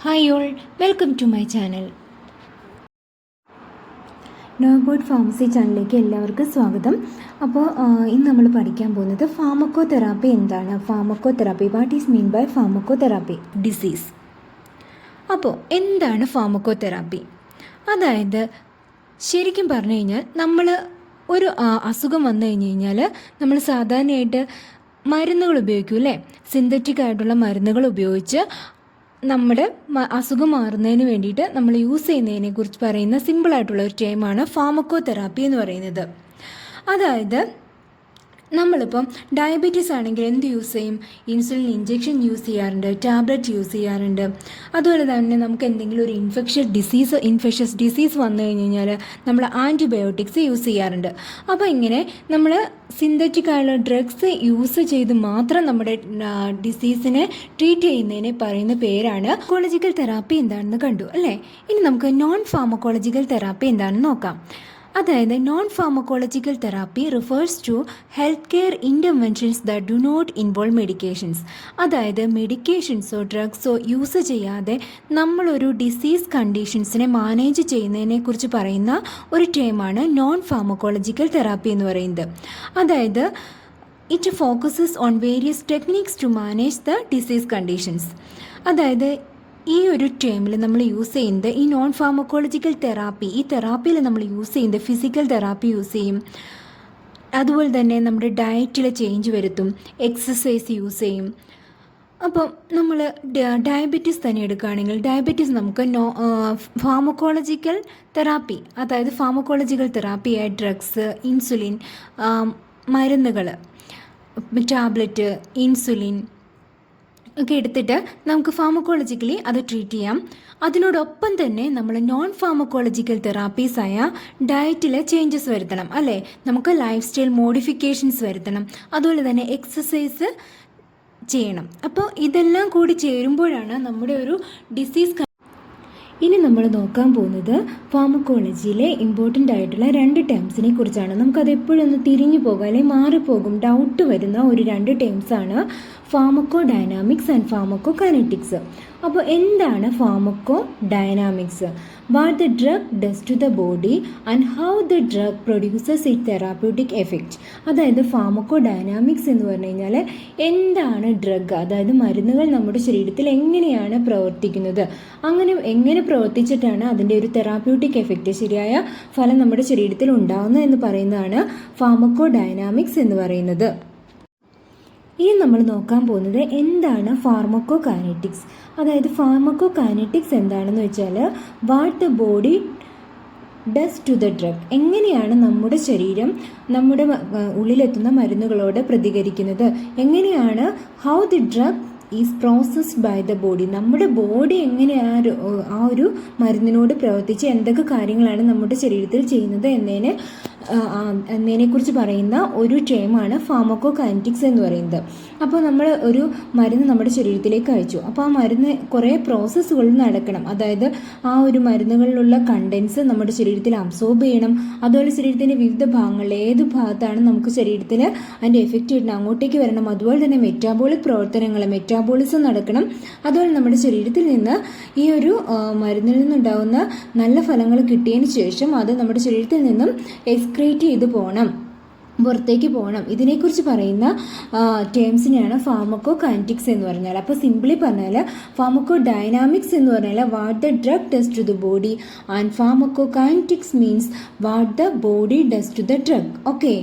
Hi all, welcome to my channel. Know about pharmacy ചാനലിലേക്ക് എല്ലാവർക്കും സ്വാഗതം. അപ്പോൾ ഇന്ന് നമ്മൾ പഠിക്കാൻ പോകുന്നത് ഫാർമക്കോ തെറാപ്പി എന്താണ്, pharmacotherapy, what is mean by pharmacotherapy disease. അപ്പോൾ എന്താണ് ഫാർമക്കോ തെറാപ്പി? അതായത് ശരിക്കും പറഞ്ഞു കഴിഞ്ഞാൽ നമ്മൾ ഒരു അസുഖം വന്നു കഴിഞ്ഞ് കഴിഞ്ഞാൽ നമ്മൾ സാധാരണയായിട്ട് മരുന്നുകൾ ഉപയോഗിക്കും അല്ലേ, സിന്തറ്റിക് ആയിട്ടുള്ള മരുന്നുകൾ ഉപയോഗിച്ച് നമ്മുടെ അസുഖം മാറുന്നതിന് വേണ്ടിയിട്ട് നമ്മൾ യൂസ് ചെയ്യുന്നതിനെ കുറിച്ച് പറയുന്ന സിമ്പിളായിട്ടുള്ള ഒരു ടൈമാണ് ഫാർമക്കോ തെറാപ്പി എന്ന് പറയുന്നത്. അതായത് നമ്മളിപ്പം ഡയബറ്റീസ് ആണെങ്കിൽ എന്ത് യൂസ് ചെയ്യും? ഇൻസുലിൻ ഇഞ്ചെക്ഷൻ യൂസ് ചെയ്യാറുണ്ട്, ടാബ്ലറ്റ് യൂസ് ചെയ്യാറുണ്ട്. അതുപോലെ തന്നെ നമുക്ക് എന്തെങ്കിലും ഒരു ഇൻഫെഷ്യസ് ഡിസീസ് വന്നു കഴിഞ്ഞ് കഴിഞ്ഞാൽ നമ്മൾ ആൻറ്റിബയോട്ടിക്സ് യൂസ് ചെയ്യാറുണ്ട്. അപ്പോൾ ഇങ്ങനെ നമ്മൾ സിന്തറ്റിക് ആയുള്ള ഡ്രഗ്സ് യൂസ് ചെയ്ത് മാത്രം നമ്മുടെ ഡിസീസിനെ ട്രീറ്റ് ചെയ്യുന്നതിനെ പറയുന്ന പേരാണ് ഫാർമക്കോളജിക്കൽ തെറാപ്പി. എന്താണെന്ന് കണ്ടു അല്ലേ? ഇനി നമുക്ക് നോൺ ഫാർമക്കോളജിക്കൽ തെറാപ്പി എന്താണെന്ന് നോക്കാം. അതായത് non pharmacological therapy refers to health care interventions that do not involve medications. അതായത് മെഡിക്കേഷൻസോ ഡ്രഗ്സോ യൂസ് ചെയ്യാതെ നമ്മളൊരു ഡിസീസ് കണ്ടീഷൻസിനെ മാനേജ് ചെയ്യുന്നതിനെക്കുറിച്ച് പറയുന്ന ഒരു ടേമാണ് നോൺ ഫാർമക്കോളജിക്കൽ തെറാപ്പി എന്ന് പറയുന്നത്. അതായത് it focuses on various techniques to manage the disease conditions. അതായത് ഈ ഒരു ടൈമിൽ നമ്മൾ യൂസ് ചെയ്യുന്നത് ഈ നോൺ ഫാർമക്കോളജിക്കൽ തെറാപ്പി, ഈ തെറാപ്പിയിൽ നമ്മൾ യൂസ് ചെയ്യുന്നത് ഫിസിക്കൽ തെറാപ്പി യൂസ് ചെയ്യും, അതുപോലെ തന്നെ നമ്മുടെ ഡയറ്റിൽ ചേഞ്ച് വരുത്തും, എക്സസൈസ് യൂസ് ചെയ്യും. അപ്പം നമ്മൾ ഡയബറ്റീസ് തന്നെ എടുക്കുകയാണെങ്കിൽ ഡയബറ്റീസ് നമുക്ക് ഫാർമക്കോളജിക്കൽ തെറാപ്പി, അതായത് ഫാർമക്കോളജിക്കൽ തെറാപ്പിയായ ഡ്രഗ്സ്, ഇൻസുലിൻ, മരുന്നുകൾ, ടാബ്ലറ്റ്, ഇൻസുലിൻ ഒക്കെ എടുത്തിട്ട് നമുക്ക് ഫാർമക്കോളജിക്കലി അത് ട്രീറ്റ് ചെയ്യാം. അതിനോടൊപ്പം തന്നെ നമ്മൾ നോൺ ഫാർമക്കോളജിക്കൽ തെറാപ്പീസായ ഡയറ്റിൽ ചേഞ്ചസ് വരുത്തണം അല്ലേ, നമുക്ക് ലൈഫ് സ്റ്റൈൽ മോഡിഫിക്കേഷൻസ് വരുത്തണം, അതുപോലെ തന്നെ എക്സസൈസ് ചെയ്യണം. അപ്പോൾ ഇതെല്ലാം കൂടി ചേരുമ്പോഴാണ് നമ്മുടെ ഒരു ഡിസീസ്. ഇനി നമ്മൾ നോക്കാൻ പോകുന്നത് ഫാർമക്കോളജിയിലെ ഇമ്പോർട്ടൻ്റ് ആയിട്ടുള്ള 2 ടേംസിനെ കുറിച്ചാണ്. നമുക്കത് എപ്പോഴും ഒന്ന് തിരിഞ്ഞു പോകും അല്ലെങ്കിൽ മാറിപ്പോകും, ഡൗട്ട് വരുന്ന ഒരു 2 ടേംസാണ് pharmacodynamics and pharmacokinetics. അപ്പോൾ എന്താണ് pharmacodynamics? What the drug does to the body and how the drug produces its therapeutic effect. അതായത് ഫാർമക്കോ ഡൈനാമിക്സ് എന്ന് പറഞ്ഞു കഴിഞ്ഞാൽ എന്താണ് ഡ്രഗ്, അതായത് മരുന്നുകൾ നമ്മുടെ ശരീരത്തിൽ എങ്ങനെയാണ് പ്രവർത്തിക്കുന്നത്, അങ്ങനെ എങ്ങനെ പ്രവർത്തിച്ചിട്ടാണ് അതിൻ്റെ ഒരു തെറാപ്യൂട്ടിക് എഫക്റ്റ്, ശരിയായ ഫലം നമ്മുടെ ശരീരത്തിൽ ഉണ്ടാകുന്നത് എന്ന് പറയുന്നതാണ് ഫാർമക്കോ ഡൈനാമിക്സ് എന്ന് പറയുന്നത്. ഇനി നമ്മൾ നോക്കാൻ പോകുന്നത് എന്താണ് ഫാർമക്കോ കൈനറ്റിക്സ്. അതായത് ഫാർമക്കോ കൈനറ്റിക്സ് എന്താണെന്ന് വെച്ചാൽ what the body does to the drug, എങ്ങനെയാണ് നമ്മുടെ ശരീരം നമ്മുടെ ഉള്ളിലെത്തുന്ന മരുന്നുകളോട് പ്രതികരിക്കുന്നത്, എങ്ങനെയാണ് how the drug is processed by the body, നമ്മുടെ ബോഡി എങ്ങനെ ആ ഒരു മരുന്നിനോട് പ്രവർത്തിച്ച് എന്തൊക്കെ കാര്യങ്ങളാണ് നമ്മുടെ ശരീരത്തിൽ ചെയ്യുന്നത് എന്നതിനെക്കുറിച്ച് പറയുന്ന ഒരു ടേമാണ് ഫാർമക്കോ കൈനറ്റിക്സ് എന്ന് പറയുന്നത്. അപ്പോൾ നമ്മൾ ഒരു മരുന്ന് നമ്മുടെ ശരീരത്തിലേക്ക് അയച്ചു, അപ്പോൾ ആ മരുന്ന് കുറേ പ്രോസസ്സുകൾ നടക്കണം. അതായത് ആ ഒരു മരുന്നുകളിലുള്ള കണ്ടൻസ് നമ്മുടെ ശരീരത്തിൽ അബ്സോർബ് ചെയ്യണം, അതുപോലെ ശരീരത്തിൻ്റെ വിവിധ ഭാഗങ്ങളിൽ ഏത് ഭാഗത്താണ് നമുക്ക് ശരീരത്തിൽ അതിൻ്റെ എഫക്റ്റ് കിട്ടണം അങ്ങോട്ടേക്ക് വരണം. അതുപോലെ തന്നെ മെറ്റാബോളിക് പ്രവർത്തനങ്ങൾ, മെറ്റാബോളിസം നടക്കണം. അതുപോലെ നമ്മുടെ ശരീരത്തിൽ നിന്ന് ഈ ഒരു മരുന്നിൽ നിന്നുണ്ടാകുന്ന നല്ല ഫലങ്ങൾ കിട്ടിയതിന് ശേഷം അത് നമ്മുടെ ശരീരത്തിൽ നിന്നും എക്സ്ക്രീറ്റ് ചെയ്ത് പോകണം, പുറത്തേക്ക് പോകണം. ഇതിനെക്കുറിച്ച് പറയുന്ന ടേംസിനെയാണ് ഫാർമക്കോ കൈനറ്റിക്സ് എന്ന് പറഞ്ഞാൽ. അപ്പോൾ സിംപ്ലി പറഞ്ഞാൽ ഫാർമക്കോ ഡൈനാമിക്സ് എന്ന് പറഞ്ഞാൽ what the drug does to the body and pharmacokinetics means what the body does to the drug. Okay.